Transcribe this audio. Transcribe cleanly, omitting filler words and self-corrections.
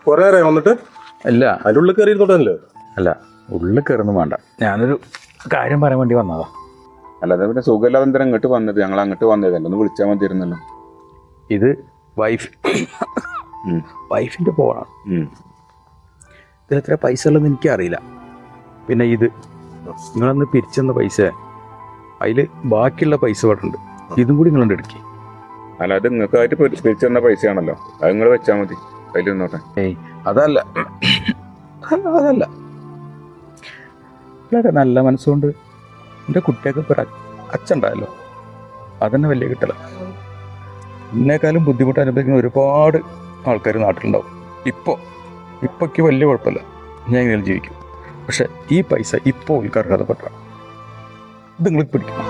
കുറെ നേരം വന്നിട്ട് അല്ല അതിൻ്റെ ഉള്ളിൽ കയറി തൊട്ടല്ലേ? അല്ല ഉള്ളിൽ കയറൊന്നും വേണ്ട, ഞാനൊരു കാര്യം പറയാൻ വേണ്ടി വന്നതാ. അല്ലാതെ പിന്നെ സുഖമില്ലാതെ എന്തിനാ ഇങ്ങോട്ട് വന്നത്? ഞങ്ങൾ അങ്ങോട്ട് വന്നതല്ല, ഒന്ന് വിളിച്ചാൽ മതിയിരുന്നല്ലോ. ഇത് വൈഫിൻ്റെ ഫോണാണ്. ഇതിലെത്ര പൈസ ഉള്ളതെന്ന് എനിക്കറിയില്ല. പിന്നെ ഇത് നിങ്ങളന്ന് പിരിച്ചെന്ന പൈസ, അതിൽ ബാക്കിയുള്ള പൈസ ഇവിടെ ഉണ്ട്, ഇതും കൂടി നിങ്ങളുണ്ട് എടുക്കി. അല്ലാതെ നിങ്ങൾക്കായിട്ട് പിരിച്ചു തന്ന പൈസയാണല്ലോ, അത് നിങ്ങൾ വെച്ചാൽ മതി, അതിൽ നിന്നോട്ടെ. അതല്ല ഇവിടെ നല്ല മനസ്സുകൊണ്ട് എൻ്റെ കുട്ടിയൊക്കെ ഇപ്പോൾ അച്ഛൻ ഉണ്ടായല്ലോ, അതന്നെ വലിയ കിട്ടല. എന്നെക്കാളും ബുദ്ധിമുട്ട് അനുഭവിക്കുന്ന ഒരുപാട് ആൾക്കാർ നാട്ടിലുണ്ടാവും. ഇപ്പോഴേക്ക് വലിയ കുഴപ്പമില്ല, ഞാൻ ഇങ്ങനെ ജീവിക്കും. പക്ഷെ ഈ പൈസ ഇപ്പോൾ ഉൾക്കാർക്കഥപ്പെട്ട ഇത് നിങ്ങൾക്ക് പിടിക്കണം.